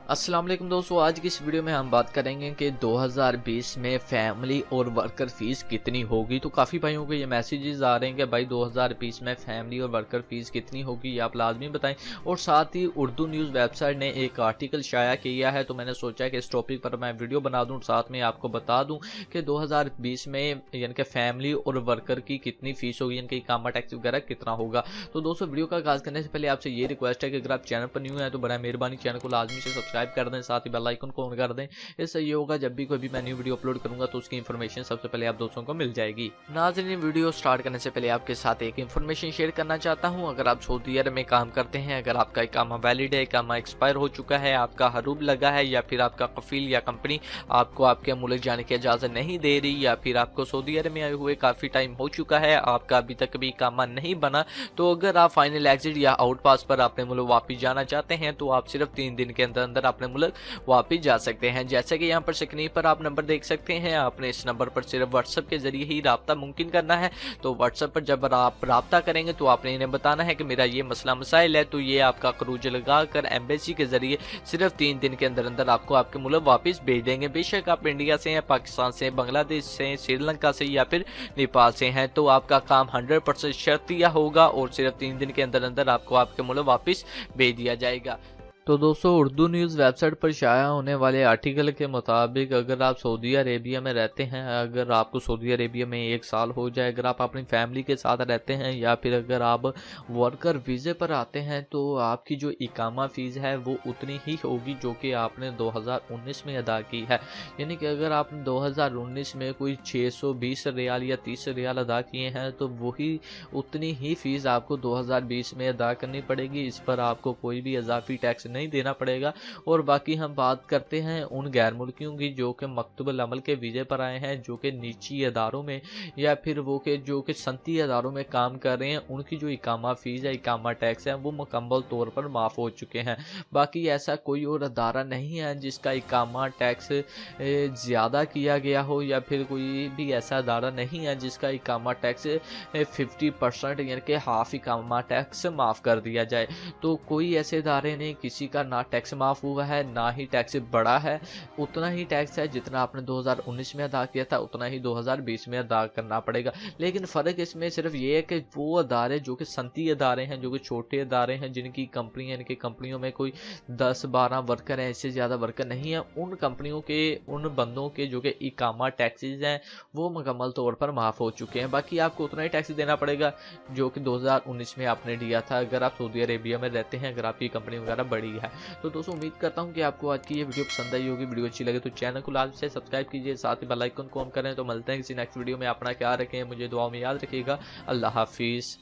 अस्सलाम वालेकुम दोस्तों, आज की इस वीडियो में हम बात करेंगे कि 2020 में फैमिली और वर्कर फीस कितनी होगी। तो काफ़ी भाइयों को ये मैसेजेस आ रहे हैं कि भाई 2020 में फैमिली और वर्कर फीस कितनी होगी, ये आप लाजमी बताएं। और साथ ही उर्दू न्यूज़ वेबसाइट ने एक आर्टिकल शाया किया है, तो मैंने सोचा कि इस टॉपिक पर मैं वीडियो बना दूँ, साथ में आपको बता दूँ कि 2020 में यानी कि फैमिली और वर्कर की कितनी फीस होगी, यानी कि इकामा टैक्स वगैरह कितना होगा। तो दोस्तों, वीडियो का आगाज़ करने से पहले आपसे ये रिक्वेस्ट है कि अगर आप चैनल पर न्यू हैं तो बड़ा मेहरबानी चैनल को लाजमी से सब्सक्राइब कर दें, साथ ही बेल आइकन को ऑन कर दें। इससे ये होगा जब भी कोई भी मैं न्यू वीडियो अपलोड करूंगा तो उसकी इन्फॉर्मेशन सबसे पहले आप दोस्तों को मिल जाएगी। नाज़रीन, वीडियो स्टार्ट करने से पहले आपके साथ एक इन्फॉर्मेशन शेयर करना चाहता हूं। अगर आप सऊदी अरब में काम करते हैं, अगर आपका इकामा वैलिड है, इकामा एक्सपायर हो चुका है, आपका हरूब लगा है, या फिर आपका कफील या कंपनी आपको आपके मुल्क जाने की इजाज़त नहीं दे रही, या फिर आपको सऊदी अरब में आए हुए काफ़ी टाइम हो चुका है, आपका अभी तक भी इकामा नहीं बना, तो अगर आप फाइनल एग्जिट या आउट पास पर अपने मुल्क वापस जाना चाहते हैं तो आप सिर्फ 3 दिन के अंदर अंदर अपने मुल्क वापस जा सकते हैं। जैसे कि यहाँ पर स्क्रीन पर आप नंबर देख सकते हैं, आपने इस नंबर पर सिर्फ व्हाट्सएप के जरिए ही राब्ता मुमकिन करना है। तो व्हाट्सएप पर जब आप राब्ता करेंगे तो आपने इन्हें बताना है कि मेरा ये मसला मसाइल है, तो ये आपका क्रूज लगाकर एम्बेसी के जरिए सिर्फ 3 दिन के अंदर अंदर आपको आपके मुल्क वापस भेज देंगे। बेशक आप इंडिया से हैं, पाकिस्तान से, बांग्लादेश से, श्रीलंका से या फिर नेपाल से हैं, तो आपका काम 100% शर्तिया होगा और सिर्फ 3 दिन के अंदर अंदर आपको आपके मुल्क वापस भेज दिया जाएगा। तो दोस्तों, उर्दू न्यूज़ वेबसाइट पर शाया होने वाले आर्टिकल के मुताबिक अगर आप सऊदी अरेबिया में रहते हैं, अगर आपको सऊदी अरेबिया में 1 साल हो जाए, अगर आप अपनी फैमिली के साथ रहते हैं, या फिर अगर आप वर्कर वीज़े पर आते हैं, तो आपकी जो इकामा फ़ीस है वो उतनी ही होगी जो कि आपने 2019 में अदा की है। यानी कि अगर आपने 2019 में कोई 620 रियाल या 30 रियाल अदा किए हैं तो वही उतनी ही फ़ीस आपको 2020 में अदा करनी पड़ेगी। इस पर आपको कोई भी इजाफी टैक्स नहीं देना पड़ेगा। और बाकी हम बात करते हैं उन गैर मुल्कियों की जो कि मकतूबुल अमल के वीज़े पर आए हैं, जो कि निजी अदारों में या फिर वो के जो कि सनती अदारों में काम कर रहे हैं, उनकी जो इकामा फ़ीस है, इकामा टैक्स है, वो मुकम्मल तौर पर माफ़ हो चुके हैं। बाकी ऐसा कोई और अदारा नहीं है जिसका इकामा टैक्स ज़्यादा किया गया हो, या फिर कोई भी ऐसा अदारा नहीं है जिसका इकामा टैक्स 50% यानी कि हाफ इकामा टैक्स माफ़ कर दिया जाए। तो कोई ऐसे अदारे नहीं, किसी का ना टैक्स माफ़ हुआ है, ना ही टैक्स बढ़ा है। उतना ही टैक्स है जितना आपने 2019 में अदा किया था, उतना ही 2020 में अदा करना पड़ेगा। लेकिन फ़र्क इसमें सिर्फ ये है कि वो अदारे जो कि सनती अदारे हैं, जो कि छोटे अदारे हैं, जिनकी कंपनी यानी कि कंपनियों में कोई 10-12 वर्कर हैं, इससे ज़्यादा वर्कर नहीं है, उन कंपनियों के, उन बंदों के जो कि इकामा टैक्सेस हैं वो मुकम्मल तौर पर माफ़ हो चुके हैं। बाकी आपको उतना ही टैक्स देना पड़ेगा जो कि 2019 में आपने दिया था, अगर आप सऊदी अरेबिया में रहते हैं, अगर आपकी कंपनी वगैरह बड़ी है। तो दोस्तों, उम्मीद करता हूं कि आपको आज की ये वीडियो पसंद आई होगी। वीडियो अच्छी लगे तो चैनल को लाजमी से सब्सक्राइब कीजिए, साथ ही बेल आइकन को ऑन करें। तो मिलते हैं किसी नेक्स्ट वीडियो में। अपना ख्याल रखें, मुझे दुआ में याद रखिएगा। अल्लाह हाफिज़।